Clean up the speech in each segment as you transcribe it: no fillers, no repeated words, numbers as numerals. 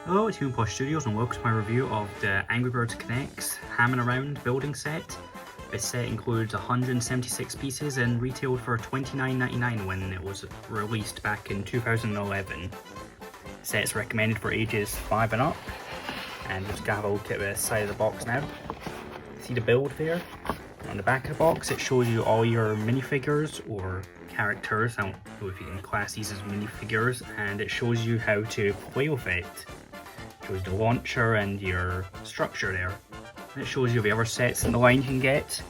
Hello, it's Euan Studios and welcome to my review of the Angry Birds Knex Hammin around building set. This set includes 176 pieces and retailed for $29.99 when it was released back in 2011. The set is recommended for ages 5 and up. And just gonna have a look at the side of the box now. See the build there? On the back of the box it shows you all your minifigures or characters. I don't know if you can class these as minifigures, and it shows you how to play with it. It shows the launcher and your structure there. And it shows you the other sets in the line you can get.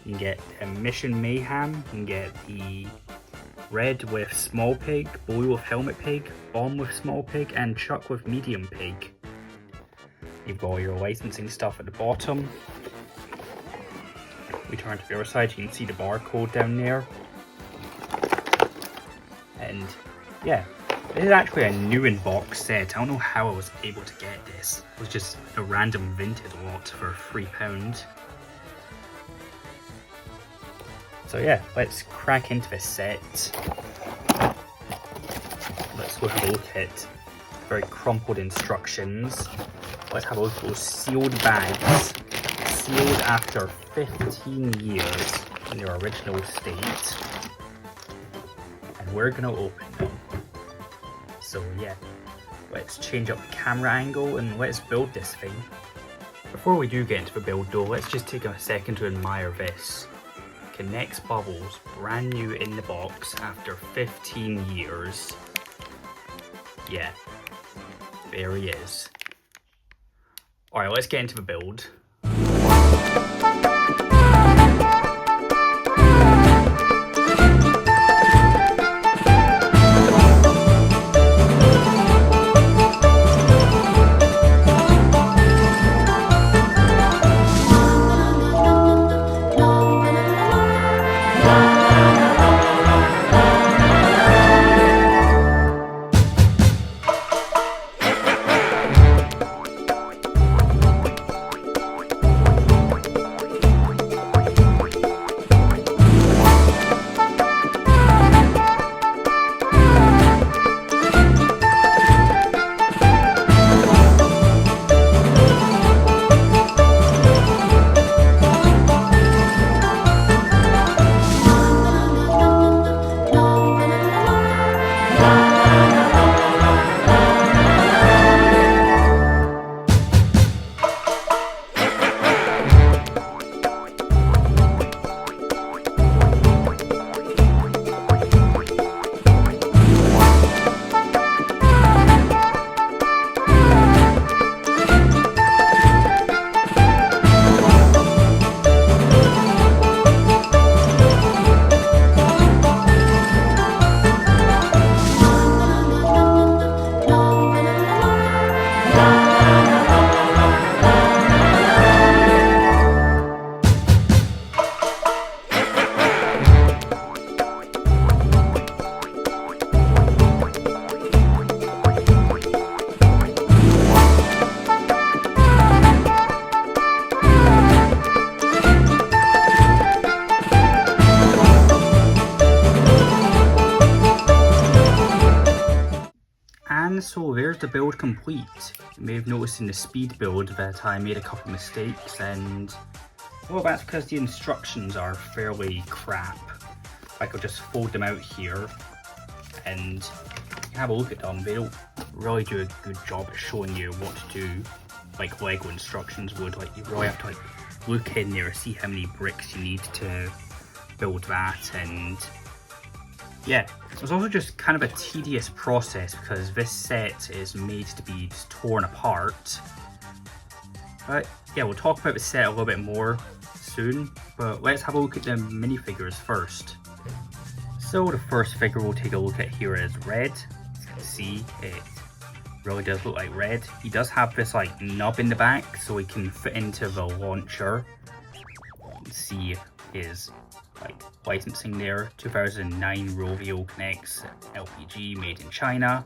You can get a Mission Mayhem, you can get the Red with Small Pig, Blue with Helmet Pig, Bomb with Small Pig, and Chuck with Medium Pig. You've got all your licensing stuff at the bottom. We turn to the other side, you can see the barcode down there. And yeah, this is actually a new in box set. I don't know how I was able to get this. It was just a random vintage lot for £3. So yeah, let's crack into this set. Let's go have a look at very crumpled instructions. Let's have a look at those sealed bags. Sealed after 15 years in their original state. And we're gonna open them. So yeah, let's change up the camera angle and let's build this thing. Before we do get into the build though, let's just take a second to admire this. Knex Bubbles, brand new in the box after 15 years. Yeah, there he is. Alright, let's get into the build. And so there's the build complete. You may have noticed in the speed build that I made a couple mistakes, and well, that's because the instructions are fairly crap. I could just fold them out here and you can have a look at them. They don't really do a good job at showing you what to do like Lego instructions would. Like, you really have to look in there, see how many bricks you need to build that, and yeah, it was also just kind of a tedious process because this set is made to be just torn apart. But yeah, we'll talk about the set a little bit more soon, but let's have a look at the minifigures first. So the first figure we'll take a look at here is Red. As you can see, it really does look like Red. He does have this like nub in the back so he can fit into the launcher. You can see his like licensing there, 2009 Rovio Knex LPG made in China.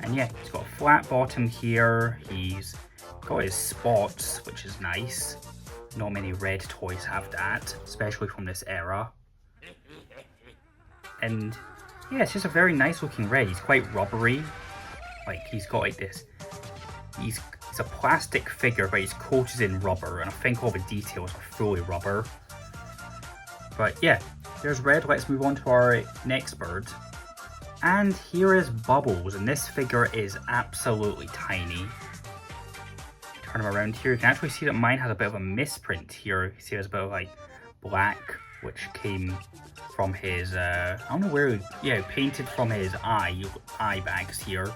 And yeah, he's got a flat bottom here, he's got his spots, which is nice. Not many red toys have that, especially from this era. And yeah, it's just a very nice looking red. He's quite rubbery. Like, he's got like this He's a plastic figure, but he's coated in rubber, and I think all the details are fully rubber. But yeah, there's Red. Let's move on to our next bird. And here is Bubbles, and this figure is absolutely tiny. Turn him around here, you can actually see that mine has a bit of a misprint here. You see there's a bit of like black, which came from his, I don't know where, painted from his eye bags here. So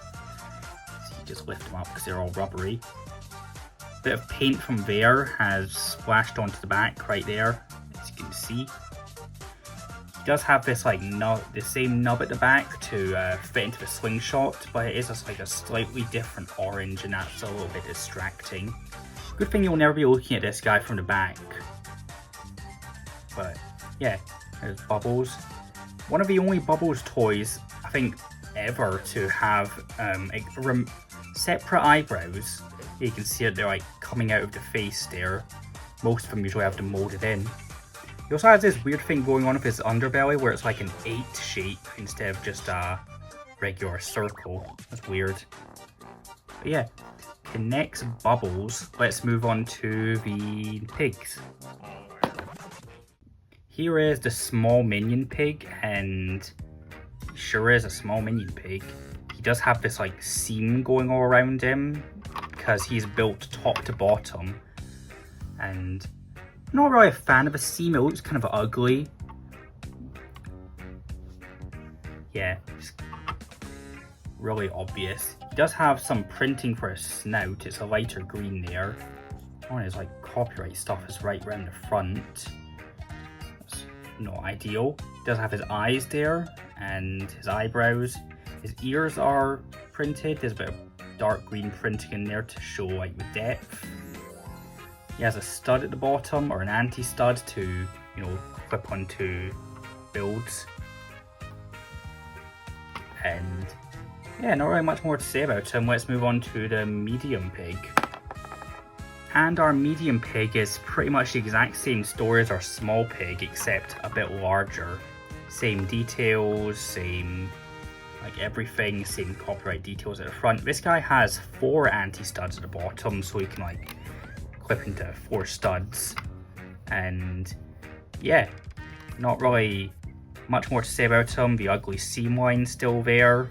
you just lift them up because they're all rubbery. Bit of paint from there has splashed onto the back right there, as you can see. He does have this like the same nub at the back to fit into the slingshot, but it is just like a slightly different orange, and that's a little bit distracting. Good thing you'll never be looking at this guy from the back. But yeah, there's Bubbles. One of the only Bubbles toys, I think, ever to have separate eyebrows. You can see that they're like coming out of the face there. Most of them usually have them molded in. He also has this weird thing going on with his underbelly where it's like an 8 shape instead of just a regular circle. That's weird. But yeah, Knex Bubbles. Let's move on to the pigs. Here is the small minion pig, and he sure is a small minion pig. He does have this like seam going all around him because he's built top to bottom, and I'm not really a fan of a seam. It looks kind of ugly. Yeah, it's really obvious. He does have some printing for his snout. It's a lighter green there. Oh, his like copyright stuff is right around the front. That's not ideal. He does have his eyes there and his eyebrows. His ears are printed. There's a bit of dark green printing in there to show like the depth. He has a stud at the bottom, or an anti-stud to, you know, clip onto builds. And yeah, not really much more to say about him. Let's move on to the medium pig. And our medium pig is pretty much the exact same story as our small pig, except a bit larger. Same details, same like everything, same copyright details at the front. This guy has 4 anti-studs at the bottom, so he can like clip into 4 studs. And yeah, not really much more to say about him. The ugly seam line's still there.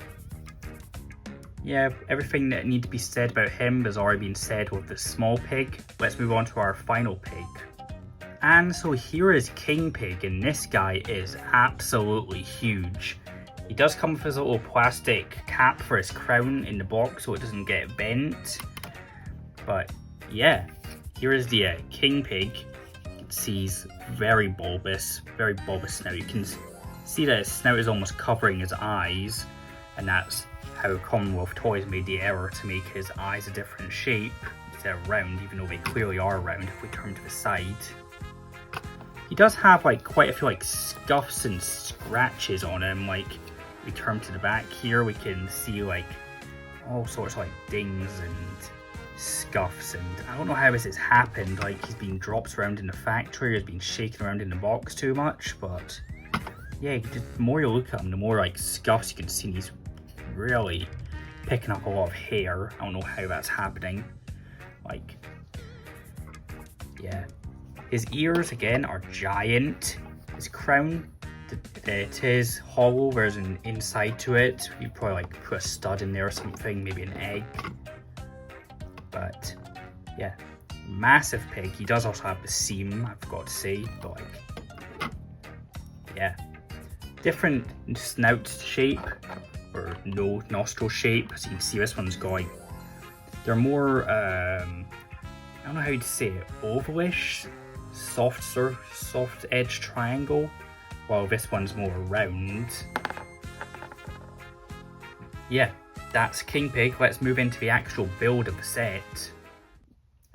Yeah, everything that needs to be said about him has already been said with the small pig. Let's move on to our final pig. And so here is King Pig, and this guy is absolutely huge. He does come with his little plastic cap for his crown in the box so it doesn't get bent. But yeah, here is the King Pig. You can see he's very bulbous snout. You can see that his snout is almost covering his eyes, and that's how Commonwealth Toys made the error to make his eyes a different shape instead of round, even though they clearly are round if we turn to the side. He does have like quite a few like scuffs and scratches on him. Like we turn to the back here, we can see like all sorts of like dings and scuffs, and I don't know how this has happened. Like he's been dropped around in the factory, he's been shaken around in the box too much. But yeah, the more you look at him, the more like scuffs you can see. He's really picking up a lot of hair. I don't know how that's happening. Like, yeah. His ears, again, are giant. His crown, it is hollow. There's an inside to it. You probably like put a stud in there or something, maybe an egg. But, yeah. Massive pig. He does also have the seam, I forgot to say. But, like, yeah. Different snout shape, or no nostril shape. As you can see, this one's going. They're more, I don't know how to say it, ovalish, soft edge triangle, while this one's more round. Yeah, that's King Pig. Let's move into the actual build of the set.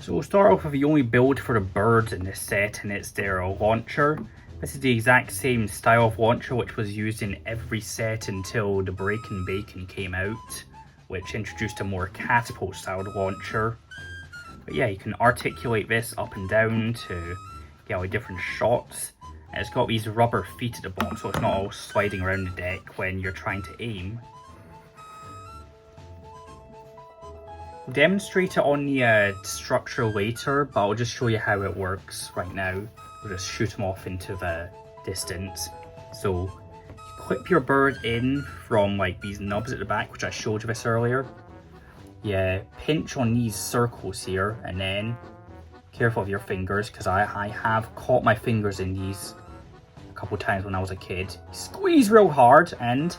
So we'll start off with the only build for the birds in this set, and it's their launcher. This is the exact same style of launcher which was used in every set until the Break and Bacon came out, which introduced a more catapult styled launcher. But yeah, you can articulate this up and down to get all the different shots. And it's got these rubber feet at the bottom, so it's not all sliding around the deck when you're trying to aim. I'll demonstrate it on the structure later, but I'll just show you how it works right now. We'll just shoot them off into the distance. So you clip your bird in from like these nubs at the back, which I showed you this earlier. You pinch on these circles here, and then careful of your fingers, because I have caught my fingers in these a couple times when I was a kid. Squeeze real hard, and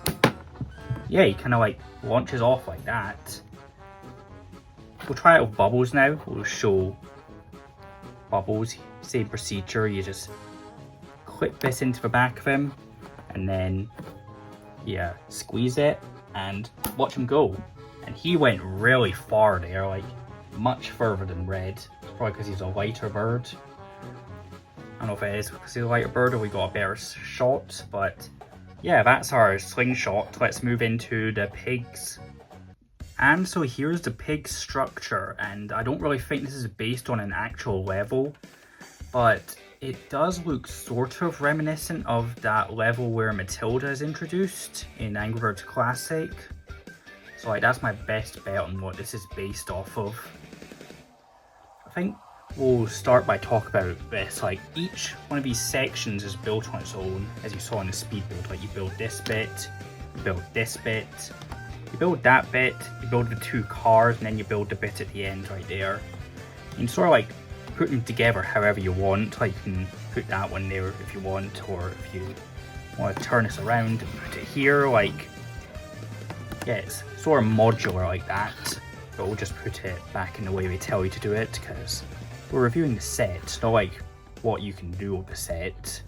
yeah, he kind of like launches off like that. We'll try it with Bubbles now. We'll show Bubbles. Same procedure. You just clip this into the back of him, and then yeah, squeeze it and watch him go. And he went really far there, like much further than Red. It's probably because he's a lighter bird. I don't know if it is because he's a lighter bird or we got a better shot, but yeah, that's our slingshot. Let's move into the pigs. And so here's the pig structure, and I don't really think this is based on an actual level, but it does look sort of reminiscent of that level where Matilda is introduced in Angry Birds Classic. So like that's my best bet on what this is based off of. I think we'll start by talking about this. Like each one of these sections is built on its own, as you saw in the speed build. Like you build this bit, you build this bit, you build that bit, you build the two cars, and then you build the bit at the end right there. You can sort of like put them together however you want. Like you can put that one there if you want, or if you want to turn this around and put it here. Like, yeah, it's sort of modular like that, but we'll just put it back in the way we tell you to do it, because we're reviewing the set, not like what you can do with the set.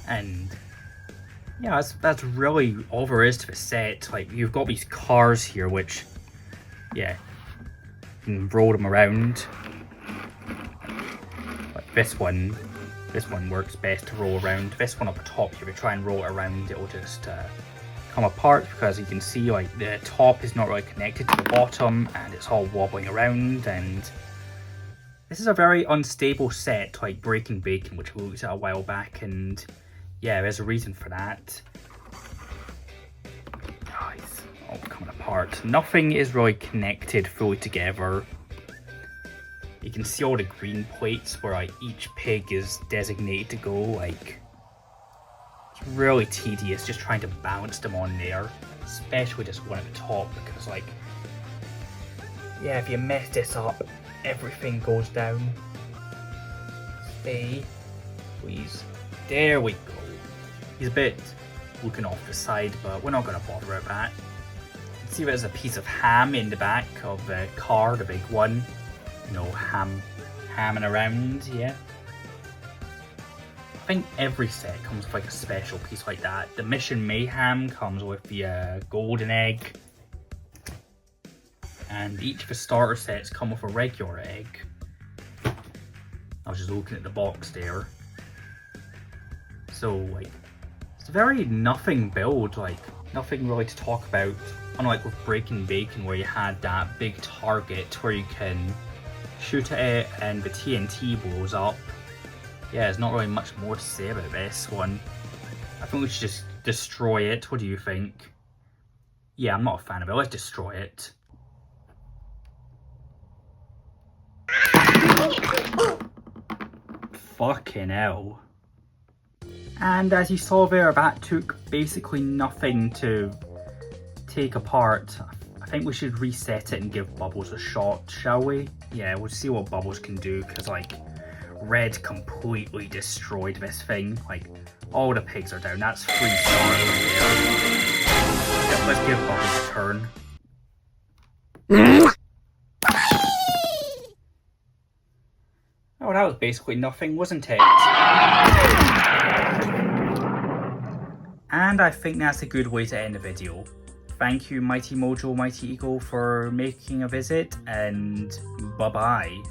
And yeah, that's really all there is to the set. Like you've got these cars here, which yeah, you can roll them around. Like this one works best to roll around. This one up the top, if you try and roll it around, it will just come apart, because you can see like the top is not really connected to the bottom and it's all wobbling around. And this is a very unstable set, like Breaking Bacon, which we looked at a while back, and yeah, there's a reason for that. Oh, it's all coming apart. Nothing is really connected fully together. You can see all the green plates where like each pig is designated to go. Like it's really tedious just trying to balance them on there, especially just one at the top, because like yeah, if you mess this up, everything goes down. Stay, please. There we go. He's a bit looking off the side, but we're not going to bother about that. You can see there's a piece of ham in the back of the car, the big one. You know, hamming around, yeah. I think every set comes with like a special piece like that. The Mission Mayhem comes with the golden egg. And each of the starter sets come with a regular egg. I was just looking at the box there. So like, it's a very nothing build, like nothing really to talk about. Unlike with Breaking Bacon, where you had that big target where you can shoot at it and the TNT blows up. Yeah, there's not really much more to say about this one. I think we should just destroy it. What do you think? Yeah, I'm not a fan of it. Let's destroy it. Fucking hell. And as you saw there, that took basically nothing to take apart. I think we should reset it and give Bubbles a shot, shall we? Yeah, we'll see what Bubbles can do, because like Red completely destroyed this thing. Like all the pigs are down. That's 3 stars right there. Yeah, let's give Bubbles a turn. Oh, that was basically nothing, wasn't it? And I think that's a good way to end the video. Thank you, Mighty Mojo, Mighty Eagle, for making a visit, and bye-bye.